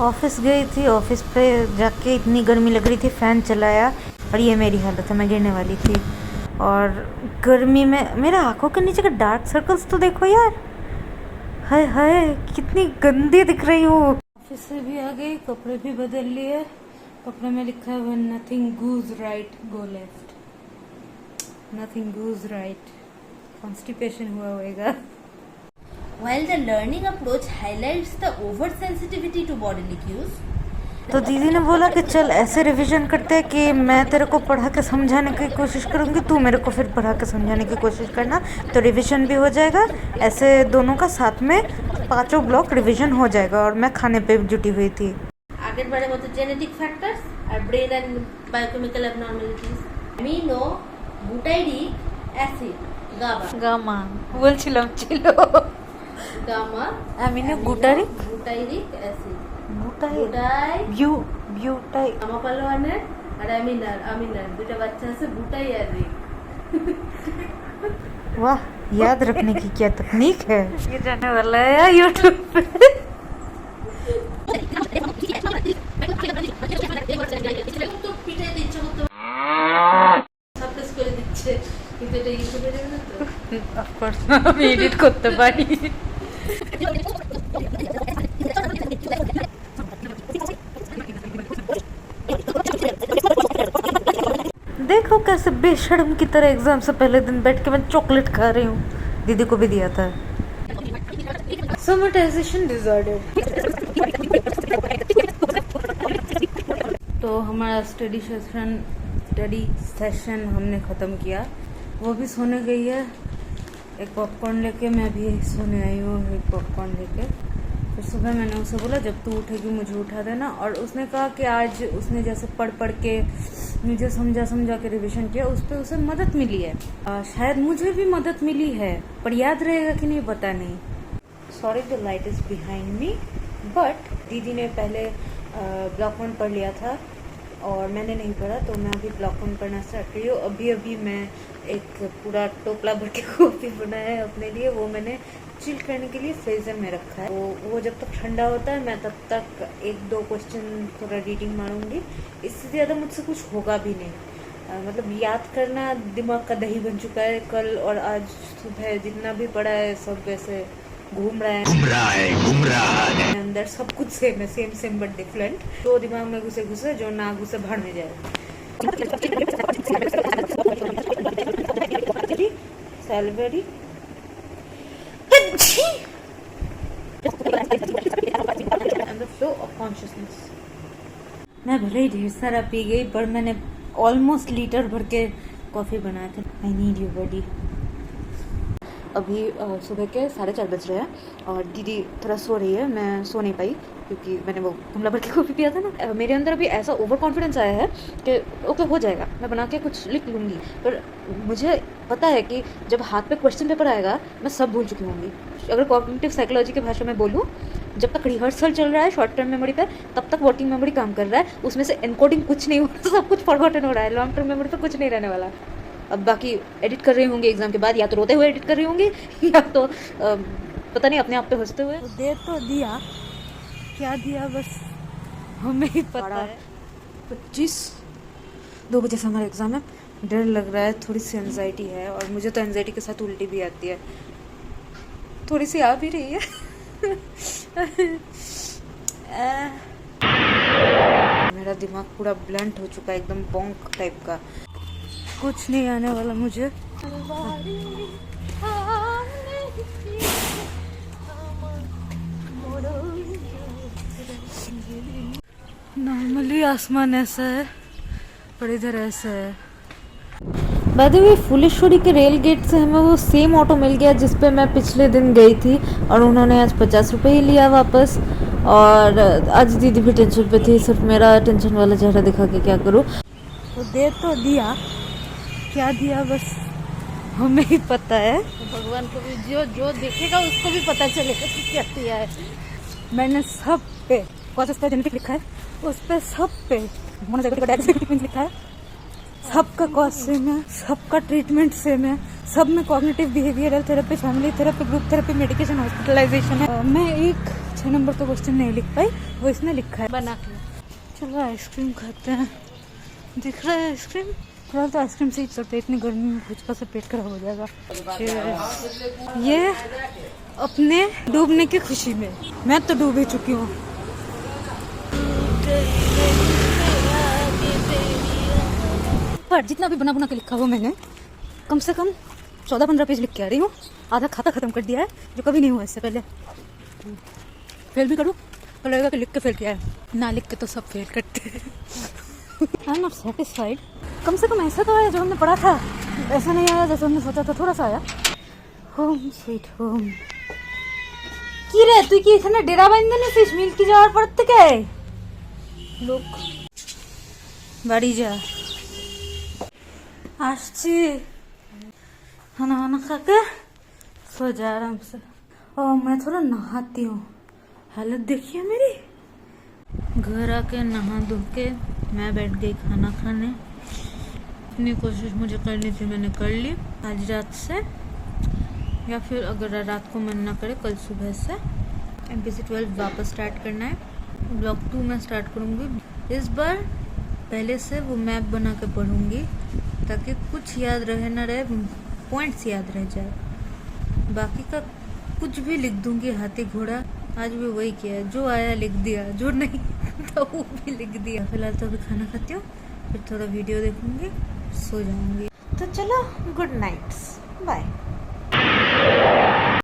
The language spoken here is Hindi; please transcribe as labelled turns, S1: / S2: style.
S1: ऑफिस गई थी, ऑफिस पे जाके इतनी गर्मी लग रही थी, फ़ैन चलाया और ये मेरी हालत है, मैं गिरने वाली थी। और गर्मी में मेरे आंखों के नीचे का डार्क सर्कल्स तो देखो यार, हाय हाय कितनी गंदी दिख रही हूँ। ऑफिस से भी आ गई, कपड़े भी बदल लिए। कपड़े में लिखा है when nothing goes right go left, nothing goes right, constipation हुआ होएगा।
S2: While the learning approach highlights the oversensitivity to bodily cues,
S1: तो दीदी ने बोला कि चल ऐसे रिवीजन करते हैं कि मैं तेरे को पढ़ा के समझाने की कोशिश करूँगी, तू मेरे को फिर पढ़ा के समझाने की कोशिश करना, तो रिवीजन भी हो जाएगा। ऐसे दोनों का साथ में 5 ब्लॉक रिवीजन हो जाएगा। और मैं खाने पे जुटी हुई थी।
S2: আগের বারের মতো জেনেটিক ফ্যাক্টরস আর brain and biochemical abnormalities, amino butyric acid GABA
S1: gamma বলছিলাম ছিল,
S2: gamma
S1: amino butyric
S2: butyric acid
S1: বুটাই
S2: বুটাই
S1: বিউটাই
S2: গামা পালোয়ানের আর আমিনার দুটো বাচ্চা আছে বুটাই আর রিক।
S1: वाह, याद रखने की क्या तकनीक है, ये जाने वाला है यार यूट्यूब पे।
S2: তো পিঠে দিচ্ছে করতে সাবস্ক্রাইব করে দিচ্ছে, কিন্তু এটা ইউটিউবে দেবে না তো।
S1: অফ কোর্স আমি এডিট করতে পারি। देखो कैसे बेशर्म की तरह एग्जाम से पहले दिन बैठ के मैं चॉकलेट खा रही हूँ, दीदी को भी दिया था। Somatisation disorder. तो हमारा स्टडी सेशन हमने ख़त्म किया, वो भी सोने गई है एक पॉपकॉर्न लेके, मैं भी सोने आई हूँ एक पॉपकॉर्न लेके। फिर सुबह मैंने उसे बोला जब तू उठेगी मुझे उठा देना, और उसने कहा कि आज उसने जैसे पढ़ के मुझे समझा के रिवीजन किया, उस पर उसे मदद मिली है। शायद मुझे भी मदद मिली है, पर याद रहेगा कि नहीं पता नहीं। Sorry the light is behind me, but दीदी ने पहले ब्लॉक 1 पढ़ लिया था और मैंने नहीं पढ़ा, तो मैं अभी ब्लॉक 1 पढ़ना स्टार्ट करी हूँ। अभी मैं एक पूरा टोपला भर के कॉफ़ी बनाया है अपने लिए, वो मैंने चिल करने के लिए फ्रीजर में रखा है। वो जब तक ठंडा होता है मैं तब तक 1-2 क्वेश्चन थोड़ा रीडिंग मारूंगी, इससे ज़्यादा मुझसे कुछ होगा भी नहीं। मतलब याद करना दिमाग का दही बन चुका है। कल और आज सुबह जितना भी पढ़ा है सब वैसे घूम रहा है अंदर, सब कुछ सेम है, सेम बट डिफरेंट। जो दिमाग में घुसे जो ना घुसे बाहर में जाए। Salary and the flow of consciousness। मैं भले ही ढेर सारा पी गई, पर मैंने ऑलमोस्ट लीटर भर के कॉफ़ी बनाया था। I need you body. अभी सुबह के 4:30 बज रहे हैं और दीदी थोड़ा सो रही है, मैं सो नहीं पाई क्योंकि मैंने वो कुमला भर के कॉफ़ी पिया था ना। मेरे अंदर अभी ऐसा ओवर कॉन्फिडेंस आया है कि ओके हो जाएगा, मैं बना के कुछ लिख लूँगी। पर मुझे पता है कि जब हाथ पे क्वेश्चन पेपर आएगा मैं सब भूल चुकी होंगी। अगर कॉग्निटिव साइकोलॉजी की भाषा में बोलूँ, जब तक रिहर्सल चल रहा है शॉर्ट टर्म मेमोरी पे, तब तक वर्किंग मेमोरी काम कर रहा है, उसमें से एनकोडिंग कुछ नहीं हो रहा, सब कुछ फॉरगॉटन हो रहा है। लॉन्ग टर्म मेमोरी पे कुछ नहीं रहने वाला। अब बाकी एडिट कर रही होंगी एग्जाम के बाद, या तो रोते हुए एडिट कर रही होंगी या तो पता नहीं अपने आप पे हंसते हुए। दे तो दिया, क्या दिया बस हमें ही पता है। 2 बजे से हमारा एग्ज़ाम है, डर लग रहा है, थोड़ी सी एंजाइटी है, और मुझे तो एंजाइटी के साथ उल्टी भी आती है, थोड़ी सी आ भी रही है। मेरा दिमाग पूरा ब्लंट हो चुका है, एकदम बॉन्क टाइप का, कुछ नहीं आने वाला मुझे। नॉर्मली आसमान ऐसा है, पर इधर ऐसा है। बाय द वे, फुलेश्वरी के रेल गेट से हमें वो सेम ऑटो मिल गया जिस पे मैं पिछले दिन गई थी, और उन्होंने आज 50 रुपये ही लिया वापस। और आज दीदी भी टेंशन पे थी, सिर्फ मेरा टेंशन वाला चेहरा दिखा के क्या करूँ। तो दे तो दिया, क्या दिया बस हमें ही पता है। भगवान को भी जो देखेगा उसको भी पता चलेगा कि क्या दिया है। मैंने सब पे कॉसेस का जेनेटिक लिखा है, उस पे सब पे ट्रीटमेंट लिखा है, सबका कॉस्ट सेम है, सबका ट्रीटमेंट सेम है, सब में cognitive behavioural therapy, family therapy, group therapy, medication, hospitalisation है। मैं एक 6 नंबर तो क्वेश्चन नहीं लिख पाई, वो इसने लिखा है।
S2: बना के
S1: चलो आइसक्रीम खाते हैं। दिख रहा है आइसक्रीम? फिलहाल तो आइसक्रीम से ही चलते, इतनी गर्मी में भुचका से पेट खराब हो जाएगा। Cheers। ये अपने डूबने की खुशी में, मैं तो डूब ही चुकी हूँ। पर जितना भी बना के लिखा हुआ मैंने, कम से कम 14-15 पेज लिख के आ रही हूँ। आधा खाता खत्म कर दिया है, जो कभी नहीं हुआ इससे पहले। फेल भी करूँ तो लगेगा कि लिख के फेल किया है, ना लिख के तो सब फेल करते हैं। I am not satisfied. कम से कम ऐसा तो आया जो हमने पढ़ा था, ऐसा नहीं आया जैसे हमने सोचा था, थोड़ा सा आया। होम स्वीट होम की रे তুই কি এখানে ডেরা বাইন্ধে নিছিস? মিল্কি যাওয়ার পর থেকে লোক বাড়ি যা। আসছি, खाना वाना खा के सो जा आराम से। और मैं थोड़ा नहाती हूँ, हालत देखिए मेरी। घर आके नहा धो के मैं बैठ गई खाना खाने। इतनी कोशिश मुझे करनी थी, मैंने कर ली आज रात से, या फिर अगर रात को मन ना करे कल सुबह से। MPC 12 वापस स्टार्ट करना है। ब्लॉग 2 में स्टार्ट करूँगी इस बार। पहले से वो मैप बना के पढ़ूँगी ताकि कुछ याद रहे ना रहे, पॉइंट्स याद रह जाए। बाकी का कुछ भी लिख दूँगी, हाथी घोड़ा। आज भी वही किया, जो आया लिख दिया, जो नहीं था वो भी लिख दिया। फिलहाल तो अभी खाना खाती हूँ, फिर थोड़ा वीडियो देखूँगी, सो जाऊँगी। तो चलो, गुड नाइट, बाय।